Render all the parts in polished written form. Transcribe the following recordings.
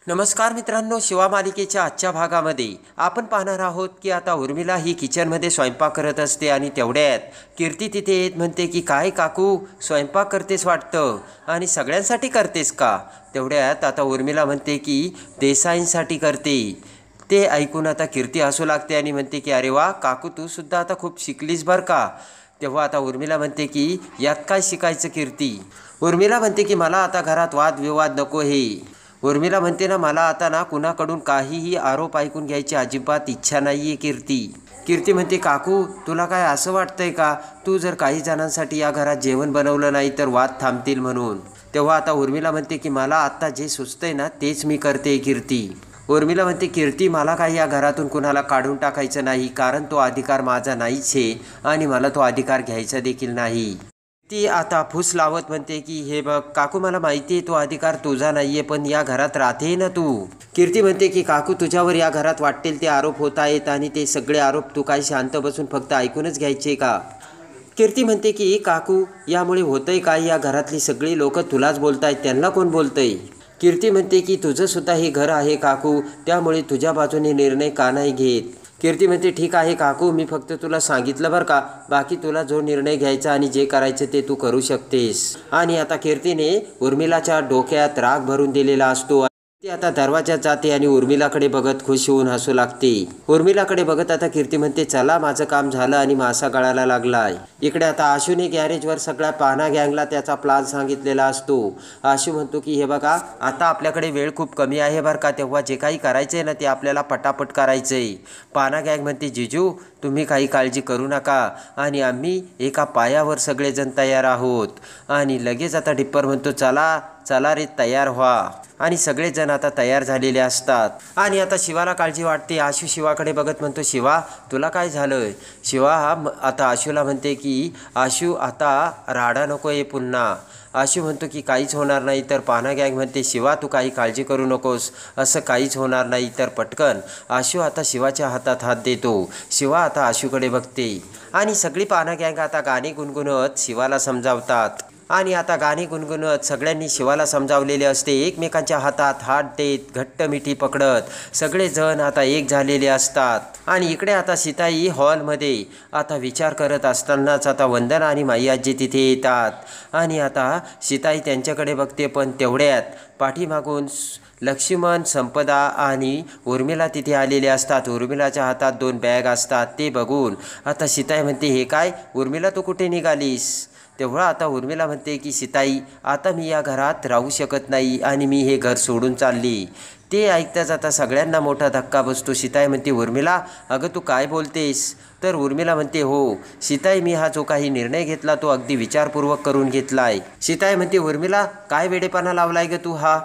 नमस्कार मित्रांनो, शिवा मालिकेच्या आजच्या भागामध्ये आपण पाहणार आहोत की आता उर्मिला ही किचनमध्ये स्वयंपाक करत असते आणि तेवढ्यात कीर्ती तिथे येत म्हणते की काय काकू स्वयंपाक करतेस वाटतं आणि सगळ्यांसाठी करतेस का? तेवढ्यात आता उर्मिला म्हणते की देसाईंसाठी करते. ते ऐकून आता कीर्ती हसू लागते आणि म्हणते की अरे वा काकू, तू सुद्धा आता खूप शिकलीस बरं का. तेव्हा आता उर्मिला म्हणते की यात काय शिकायचं कीर्ती? उर्मिला म्हणते की मला आता घरात वादविवाद नको. उर्मिला म्हणते ना, मला आता ना कुणाकडून काहीही आरोप ऐकून घ्यायची अजिबात इच्छा नाही आहे कीर्ती. कीर्ती म्हणते काकू, तुला काय असं वाटतंय का तू जर काही जणांसाठी या घरात जेवण बनवलं नाही तर वाद थांबतील म्हणून? तेव्हा आता उर्मिला म्हणते की मला आत्ता जे सुचतंय ना तेच मी करते कीर्ती. उर्मिला म्हणते कीर्ती, मला काही या घरातून कुणाला काढून टाकायचं नाही, कारण तो अधिकार माझा नाहीच आहे आणि मला तो अधिकार घ्यायचा देखील नाही. ती आता फूस लावत म्हणते की हे बघ काकू, मला माहिती आहे तो अधिकार तुझा नाही आहे, पण या घरात राहते ना तू. कीर्ती म्हणते की काकू, तुझ्यावर या घरात वाटेल ते आरोप होत आहेत आणि ते सगळे आरोप तू काय शांत बसून फक्त ऐकूनच घ्यायचे का? कीर्ती म्हणते की काकू, यामुळे होतंय काय? या घरातली सगळी लोक तुलाच बोलतायत, त्यांना कोण बोलतंय? कीर्ती म्हणते की तुझं सुद्धा हे घर आहे काकू, त्यामुळे तुझ्या बाजूने निर्णय का नाही घेत? कीर्ती म्हणते ठीक आहे काकू, मी फक्त तुला सांगितलं बरं का, बाकी तुला जो निर्णय घ्यायचा आणि जे करायचं ते तू करू शकतेस. आणि आता कीर्तीने उर्मिलाच्या डोक्यात राग भरून दिलेला असतो. ती आता दरवाजात जाते आणि उर्मिलाकडे बघत खुश होऊन हसू लागते. उर्मिलाकडे बघत आता कीर्ती म्हणते चला, माझं काम झालं आणि मासा गळायला लागलाय. इकडे आता आशूने गॅरेजवर सगळ्या पाहणा गँगला त्याचा प्लान सांगितलेला असतो. आशू म्हणतो की हे बघा, आता आपल्याकडे वेळ खूप कमी आहे बरं का, तेव्हा जे काही करायचंय ना ते आपल्याला पटापट करायचंय. पाहणा गँग म्हणते जिजू, तुम्ही काही काळजी करू नका आणि आम्ही एका पायावर सगळेजण तयार आहोत. आणि लगेच आता डिप्पर म्हणतो चला चला रे, तयार व्हा. आणि सगळेजण आता तयार झालेले असतात. आणि आता शिवाला काळजी वाटते. आशू शिवाकडे बघत म्हणतो शिवा, तुला काय झालं? शिवा आता आशूला म्हणते की आशू, आता राडा नको आहे पुन्हा. आशू म्हणतो की काहीच होणार नाही. तर पाहणा गँग म्हणते शिवा, तू काही काळजी करू नकोस, असं काहीच होणार नाही. तर पटकन आशू आता शिवाच्या हातात हात देतो. शिवा आता आशूकडे बघते आणि सगळी पाहणा गँग आता गाणी गुणगुणत शिवाला समजावतात. आणि आता गाणी गुणगुणत सगळ्यांनी शिवाला समजावलेले असते. एकमेकांच्या हातात हात देत घट्ट मिठी पकडत सगळेजण आता एक झालेले असतात. आणि इकडे आता सीताई हॉलमध्ये आता विचार करत असतानाच आता वंदना आणि माई आजी तिथे येतात. आणि आता सीताई त्यांच्याकडे बघते, पण तेवढ्यात पाठीमागून लक्ष्मण, संपदा आणि उर्मिला तिथे आलेले असतात. उर्मिलाच्या हातात 2 बॅग असतात. ते बघून आता सीताई म्हणते हे काय उर्मिला, तू कुठे निघालीस? तेव्हा आता उर्मिला म्हणते की सीताई, आता मी या घरात राहू शकत नाही आणि मी हे घर सोडून चालली. ते ऐकताच आता सगळ्यांना मोठा धक्का बसतो. सीताई म्हणते उर्मिला, अगं तू काय बोलतेस? तर उर्मिला म्हणते हो सीताई, मी हा जो काही निर्णय घेतला तो अगदी विचारपूर्वक करून घेतला आहे. सीताई म्हणते उर्मिला, काय वेडेपणा लावलाय ग तू हा?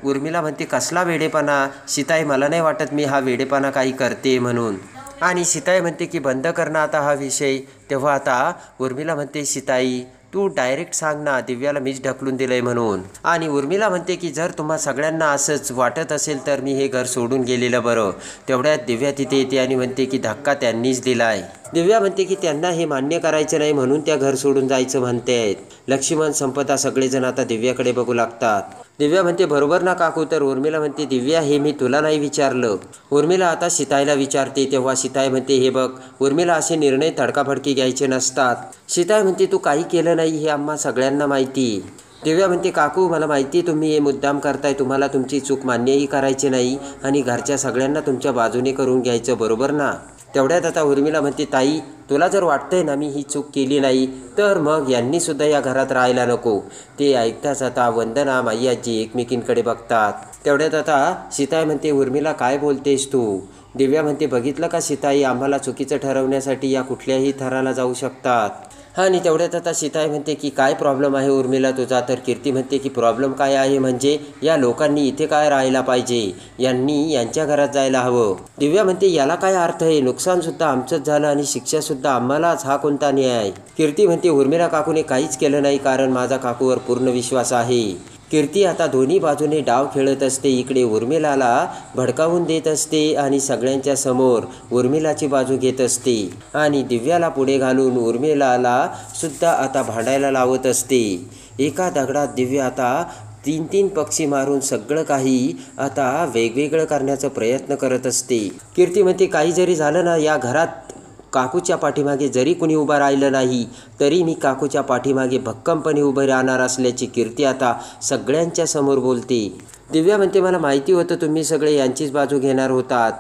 उर्मिला म्हणते कसला वेडेपणा? सीताई, मला नाही वाटत मी हा वेडेपणा काही करते म्हणून. आणि सीताई म्हणते की बंद करणं आता हा विषय. तेव्हा आता उर्मिला म्हणते सीताई, तू डायरेक्ट सांग ना, दिव्याला मीच ढकलून दिलंय म्हणून. आणि उर्मिला म्हणते की जर तुम्हा सगळ्यांना असंच वाटत असेल तर मी हे घर सोडून गेलेलं बरं. तेवढ्यात दिव्या तिथे येते आणि म्हणते की धक्का त्यांनीच दिलाय. दिव्या म्हणते की त्यांना हे मान्य करायचं नाही म्हणून त्या घर सोडून जायचं म्हणते आहेत. लक्ष्मण, संपदा सगळेजण आता दिव्याकडे बघू लागतात. दिव्या म्हणते बरोबर ना काकू? तर उर्मिला म्हणते दिव्या, हे मी तुला नाही विचारलं. उर्मिला आता सीताईला विचारते. तेव्हा सीताई म्हणते हे बघ उर्मिला, असे निर्णय तडकाफडकी घ्यायचे नसतात. सीताई म्हणते तू काही केलं नाही हे आम्हा सगळ्यांना माहिती. दिव्या म्हणते काकू, मला माहिती आहे तुम्ही हे मुद्दाम करताय, तुम्हाला तुमची चूक मान्यही करायची नाही आणि घरच्या सगळ्यांना तुमच्या बाजूने करून घ्यायचं, बरोबर ना? तेवढ्यात आता उर्मिला म्हणते ताई, तुला जर वाटतंय ना मी ही चूक केली नाही तर मग यांनीसुद्धा या घरात राहायला नको. ते ऐकताच आता वंदना, माई आजी एकमेकींकडे बघतात. तेवढ्यात आता सीताई म्हणते उर्मिला, काय बोलतेस तू? दिव्या म्हणते बघितलं का सीताई, आम्हाला चुकीचं ठरवण्यासाठी या कुठल्याही थराला जाऊ शकतात. आणि तेवढ्यात आता सीताई म्हणते की काय प्रॉब्लेम आहे उर्मिला तुझा? तर कीर्ती म्हणते की प्रॉब्लेम काय आहे म्हणजे या लोकांनी इथे काय राहायला पाहिजे, यांनी यांच्या घरात जायला हवं. दिव्या म्हणते याला काय अर्थ आहे? नुकसानसुद्धा आमचंच झालं आणि शिक्षासुद्धा आम्हालाच, हा कोणता न्याय? कीर्ती म्हणते उर्मिला काकूने काहीच केलं नाही, कारण माझा काकूवर पूर्ण विश्वास आहे. कीर्ती आता दोन्ही बाजूने डाव खेळत असते. इकडे उर्मिलाला भडकावून देत असते आणि सगळ्यांच्या समोर उर्मिलाची बाजू घेत असते आणि दिव्याला पुढे घालून उर्मिलाला सुद्धा आता भांडायला लावत असते. एका दगडात दिव्या आता तीन पक्षी मारून सगळं काही आता वेगवेगळं करण्याचा प्रयत्न करत असते. कीर्ती म्हणते काही जरी झालं ना, या घरात काकूच्या पाठीमागे जरी कुणी उभं राहिलं नाही तरी मी काकूच्या पाठीमागे भक्कमपणे उभे राहणार असल्याची कीर्ती आता सगळ्यांच्या समोर बोलते. दिव्या म्हणते मला माहिती होतं तुम्ही सगळे यांचीच बाजू घेणार होतात.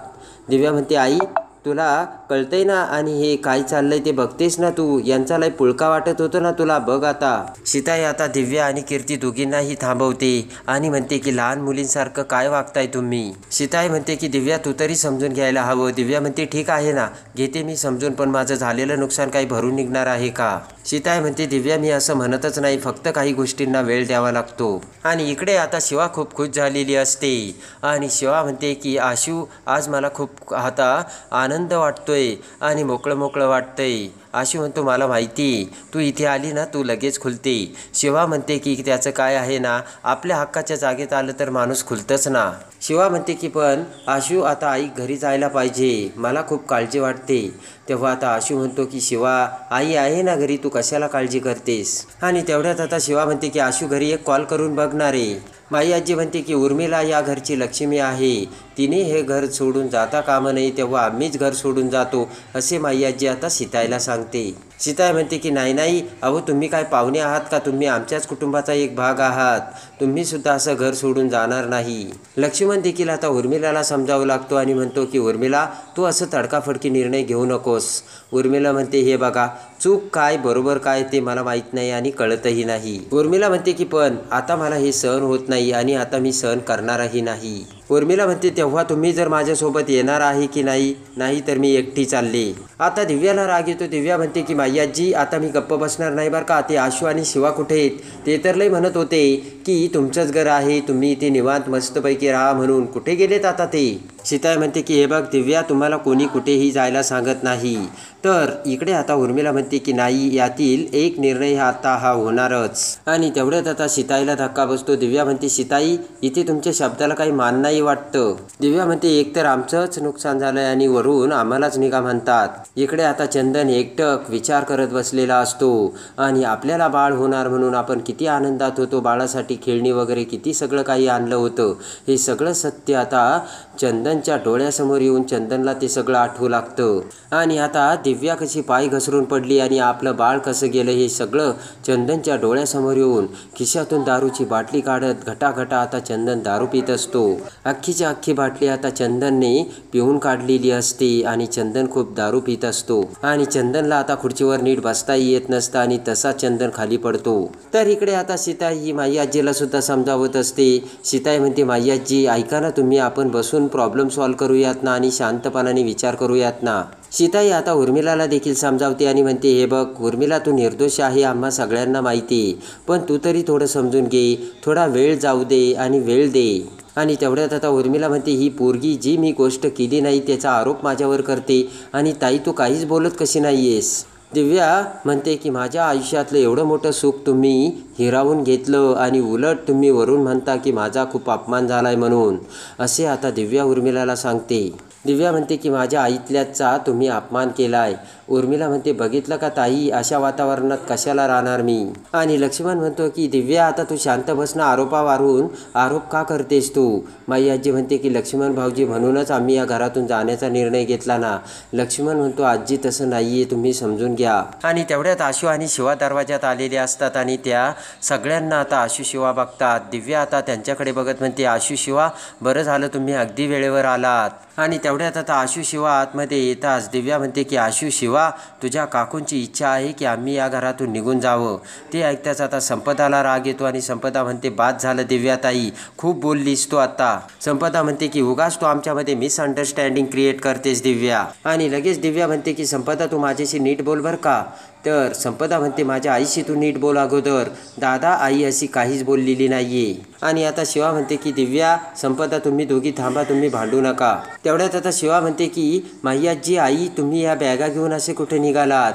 दिव्या म्हणते आई तुला कळतंय ना, आणि हे काय चाललंय ते बघतेस ना तू, यांचा लय पुळका वाटत होतं ना तुला, बघ आता. सीताई आता दिव्या आणि कीर्ती दोघींनाही थांबवते आणि म्हणते की लहान मुलींसारखं काय वागताय तुम्ही. सीताई म्हणते की दिव्या तू तरी समजून घ्यायला हवं. दिव्या म्हणते ठीक आहे ना, घेते मी समजून, पण माझं झालेलं नुकसान काही भरून निघणार आहे का. सीताई म्हणते दिव्या मी असं म्हणतच नाही, फक्त काही गोष्टींना वेळ द्यावा लागतो. आणि इकडे आता शिवा खूप खुश झालेली असते आणि शिवा म्हणते की आशू आज मला खूप आता आनंद वाटतोय आणि मोकळं वाटतंय. आशू म्हणतो मला माहिती तू इथे आली ना तू लगेच खुलते. शिवा म्हणते की त्याचं काय आहे ना, आपल्या हक्काच्या जागेत आलं तर माणूस खुलतंच ना. शिवा म्हणते की पण आशू आता आई घरी जायला पाहिजे, मला खूप काळजी वाटते. तेव्हा आता आशू म्हणतो की शिवा आई आहे ना घरी, तू कशाला काळजी करतेस. आणि तेवढ्यात आता शिवा म्हणते की आशू घरी एक कॉल करून बघणार आहे. माई आजी म्हणते की उर्मिला या घरची लक्ष्मी आहे, तिने हे घर सोडून जाता कामा नये, तेव्हा आम्हीच घर सोडून जातो असे माई आजी आता सीताईला सांगते. सीताई म्हणते की नाही अहो तुम्ही काय पाहुणे आहात का, तुम्ही आमच्याच कुटुंबाचा एक भाग आहात, तुम्ही सुद्धा असं घर सोडून जाणार नाही. लक्ष्मण देखील आता उर्मिलाला समजावं लागतो आणि म्हणतो की उर्मिला तू असं तडकाफडकी निर्णय घेऊ नकोस. उर्मिला म्हणते हे बघा चूक काय बरोबर काय ते मला माहीत नाही आणि कळतही नाही. उर्मिला म्हणते की पण आता मला हे सहन होत नाही आणि आता मी सहन करणारही नाही. उर्मिला म्हणते तेव्हा तुम्ही जर माझ्यासोबत येणार आहे की नाही तर मी एकटी चालले. आता दिव्याला राग येतो. दिव्या म्हणते की माई आजी आता मी गप्प बसणार नाही बरं का, ते आशू आणि शिवा कुठे आहेत, ते तर लय म्हणत होते की तुमचंच घर आहे, तुम्ही इथे निवांत मस्तपैकी राहा म्हणून, कुठे गेलेत आता ते. सीताई म्हणते की हे बघ दिव्या तुम्हाला कोणी कुठेही जायला सांगत नाही. तर इकडे आता उर्मिला म्हणते की नाही यातील एक निर्णय आता हा होणारच. आणि तेवढ्यात आता सीताईला धक्का बसतो. दिव्या म्हणते सीताई इथे तुमच्या शब्दाला काही मान नाही वाटतं. दिव्या म्हणते एकतर आमचंच नुकसान झालंय आणि वरून आम्हालाच निघा म्हणतात. इकडे आता चंदन एकटक विचार करत बसलेला असतो आणि आपल्याला बाळ होणार म्हणून आपण किती आनंदात होतो, बाळासाठी खेळणी वगैरे किती सगळं काही आणलं होतं, हे सगळं सत्य आता चंदनच्या डोळ्यासमोर येऊन चंदनला ते सगळं आठवू लागतं. आणि आता दिव्या कशी पाय घसरून पडली आणि आपलं बाळ कसं गेलं हे सगळं चंदनच्या डोळ्यासमोर येऊन खिशातून दारूची बाटली काढत घटाघटा आता चंदन दारू पित असतो. अख्खीच्या अख्खी बाटली आता चंदनने पिऊन काढलेली असते आणि चंदन खूप दारू पित असतो आणि चंदनला आता खुर्चीवर नीट बसताही येत नसतं आणि तसा चंदन खाली पडतो. तर इकडे आता सीताई ही माई आजीला सुद्धा समजावत असते. सीताई म्हणते माई आजी ऐका ना तुम्ही, आपण बसून प्रॉब्लेम सॉल्व्ह करूयात ना आणि शांतपणाने विचार करूयात ना. सीताई आता उर्मिलाला देखील समजावते आणि म्हणते हे बघ उर्मिला तू निर्दोष आहे, आम्हा सगळ्यांना माहिती आहे, पण तू तरी थोडं समजून घे, थोडा वेळ जाऊ दे आणि वेळ दे. आणि तेवढ्यात आता उर्मिला म्हणते ही पोरगी जी मी गोष्ट केली नाही त्याचा आरोप माझ्यावर करते आणि ताई तू काहीच बोलत कशी नाही आहेस. दिव्या म्हणते की माझ्या आयुष्यातलं एवढं मोठं सुख तुम्ही हिरावून घेतलं आणि उलट तुम्ही वरून म्हणता की माझा खूप अपमान झाला आहे म्हणून, असे आता दिव्या उर्मिलाला सांगते. दिव्या म्हणते की माझ्या आईतल्याचा तुम्ही अपमान केला आहे. उर्मिला म्हणते बघितलं का ताई, अशा वातावरणात कशाला राहणार मी. आणि लक्ष्मण म्हणतो की दिव्या आता तू शांत बस ना, आरोपावरून आरोप का करतेस तू. माई आजी म्हणते की लक्ष्मण भाऊजी म्हणूनच आम्ही या घरातून जाण्याचा निर्णय घेतला ना. लक्ष्मण म्हणतो आजी तसं नाहीये, तुम्ही समजून घ्या. आणि तेवढ्यात आशू आणि शिवा दरवाजात आलेले असतात आणि त्या सगळ्यांना आता आशू शिवा बघतात. दिव्या आता त्यांच्याकडे बघत म्हणते आशू शिवा बरं झालं तुम्ही अगदी वेळेवर आलात. आणि तेवढ्यात आता आशू शिवा आतमध्ये येताच दिव्या म्हणते की आशू शिवा तुझ्या काकूंची इच्छा आहे की आम्ही या घरातून निघून जावं. ते ऐकताच आता संपदाला राग येतो आणि संपदा म्हणते बाद झालं दिव्याताई, खूप बोललीस तू आता. संपदा म्हणते की उगाच तू आमच्यामध्ये मिसअंडरस्टँडिंग क्रिएट करतेस दिव्या. आणि लगेच दिव्या म्हणते की संपदा तू माझ्याशी नीट बोल बरं का. तर संपदा म्हणते माझ्या आईशी तू नीट बोल अगोदर. दादा आई अशी काहीच बोललेली नाहीये. आणि आता शिवा म्हणते की दिव्या संपदा तुम्ही दोघी थांबा, तुम्ही भांडू नका. तेवढ्यात आता शिवा म्हणते की माई आजी आई तुम्ही या बॅगा घेऊन असे कुठे निघालात.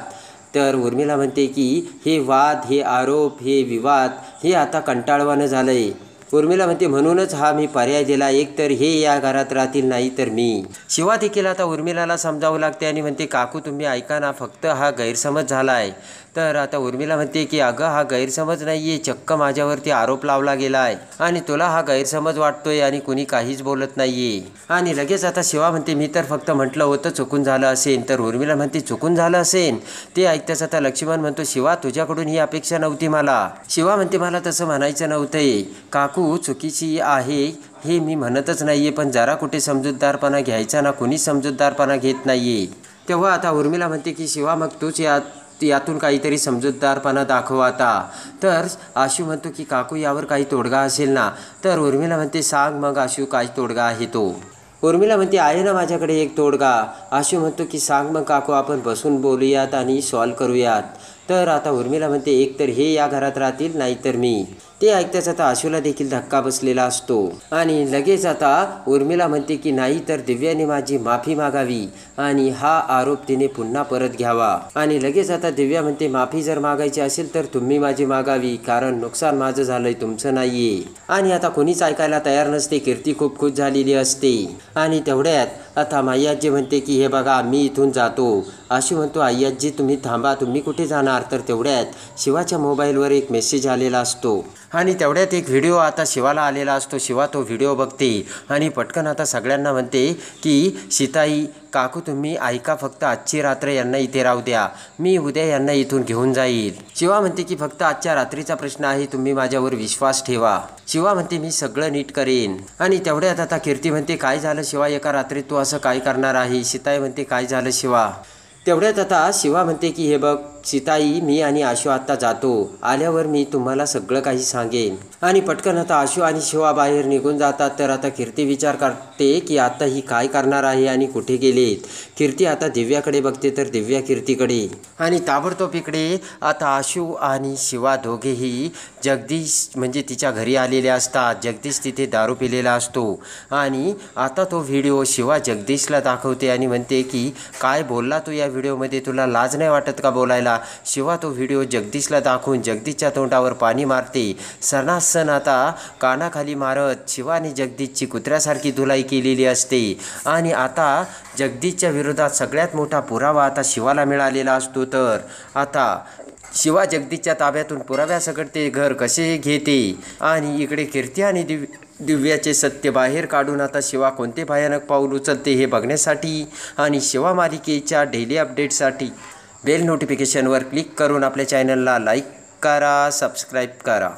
तर उर्मिला म्हणते की हे वाद, हे आरोप, हे विवाद हे आता कंटाळवाणं झालंय. उर्मिला म्हणते म्हणूनच हा मी पर्याय दिला, एक तर हे या घरात राहतील नाही तर मी. शिवा देखील आता उर्मिलाला समजावं लागते आणि म्हणते काकू तुम्ही ऐका ना, फक्त हा गैरसमज झाला आहे. तर आता उर्मिला म्हणते की अगं हा गैरसमज नाही आहे, चक्क माझ्यावरती आरोप लावला गेला आहे आणि तुला हा गैरसमज वाटतोय आणि कुणी काहीच बोलत नाही आहे. आणि लगेच आता शिवा म्हणते मी तर फक्त म्हटलं होतं चुकून झालं असेल. तर उर्मिला म्हणते चुकून झालं असेल. ते ऐकताच आता लक्ष्मण म्हणतो शिवा तुझ्याकडून ही अपेक्षा नव्हती मला. शिवा म्हणते मला तसं म्हणायचं नव्हतंय काकू, चुकीची आहे हे मी म्हणतच नाही आहे, पण जरा कुठे समजूतदारपणा घ्यायचा ना, कुणीच समजूतदारपणा घेत नाही आहे. तेव्हा आता उर्मिला म्हणते की शिवा मग तूच यातून काहीतरी समजूतदारपणा दाखव आता. तर आशू म्हणतो की काकू यावर काही तोडगा असेल ना. तर उर्मिला म्हणते सांग मग आशू काय तोडगा आहे तो. उर्मिला म्हणते आहे ना माझ्याकडे एक तोडगा. आशू म्हणतो की सांग मग काकू, आपण बसून बोलूयात आणि सॉल्व करूयात. तर आता उर्मिला म्हणते एक तर हे या घरात राहतील नाही तर मी. ते ऐकताच आता आशूला देखील धक्का बसलेला असतो आणि लगेच आता उर्मिला म्हणते की नाही तर दिव्याने माझी माफी मागावी आणि हा आरोप तिने पुन्हा परत घ्यावा. आणि लगेच आता दिव्या म्हणते माफी जर मागायची असेल तर तुम्ही माझी मागावी, कारण नुकसान माझं झालंय तुमचं नाहीये. आणि आता कोणीच ऐकायला तयार नसते. कीर्ती खूप खुश झालेली असते. आणि तेवढ्यात आता माईआजी म्हणते की हे बघा मी इथून जातो. आशू म्हणतो आईआजी तुम्ही थांबा, तुम्ही कुठे जाणार. तर तेवढ्यात शिवाच्या मोबाईलवर एक मेसेज आलेला असतो आणि तेवढ्यात एक व्हिडिओ आता शिवाला आलेला असतो. शिवा तो व्हिडिओ बघते आणि पटकन आता सगळ्यांना म्हणते की सीताई काकू तुम्ही ऐका, फक्त आजची रात्र यांना इथे राहू द्या, मी उद्या यांना इथून घेऊन जाईल. शिवा म्हणते की फक्त आजच्या रात्रीचा प्रश्न आहे, तुम्ही माझ्यावर विश्वास ठेवा. शिवा म्हणते मी सगळं नीट करेन. आणि तेवढ्यात आता कीर्ती म्हणते काय झालं शिवा, एका रात्रीत तू असं काय करणार आहे. सीताई म्हणते काय झालं शिवा. तेवढ्यात आता शिवा म्हणते की हे बघ सीताई, मी आणि आशू आत्ता जातो, आल्यावर मी तुम्हाला सगळं काही सांगेन. आणि पटकन आता आशू आणि शिवा बाहेर निघून जातात. तर आता कीर्ती विचार करते की आता ही काय करणार आहे आणि कुठे गेलेत. कीर्ती आता दिव्याकडे बघते तर दिव्या कीर्तीकडे. आणि ताबडतोब इकडे आता आशू आणि शिवा दोघेही जगदीश म्हणजे तिच्या घरी आलेले असतात. जगदीश तिथे दारू पिलेला असतो आणि आता तो व्हिडिओ शिवा जगदीशला दाखवते आणि म्हणते की काय बोलला तू या व्हिडिओमध्ये, तुला लाज नाही वाटत का बोलायला. शिवा तो व्हिडिओ जगदीशला दाखवून जगदीशच्या तोंडावर पाणी मारते. सणासण आता कानाखाली मारत शिवा आणि जगदीशची कुत्र्यासारखी धुलाई केलेली असते. आणि आता जगदीशच्या विरोधात सगळ्यात मोठा पुरावा आता शिवाला मिळालेला असतो. तर आता शिवा जगदीशच्या ताब्यातून पुराव्यासकट ते घर कसे घेते आणि इकडे कीर्ती आणि दिव्याचे सत्य बाहेर काढून आता शिवा कोणते भयानक पाऊल उचलते हे बघण्यासाठी आणि शिवा मालिकेच्या डेली अपडेटसाठी बेल नोटिफिकेशनवर क्लिक करून आपल्या चॅनलला लाईक करा, सबस्क्राईब करा.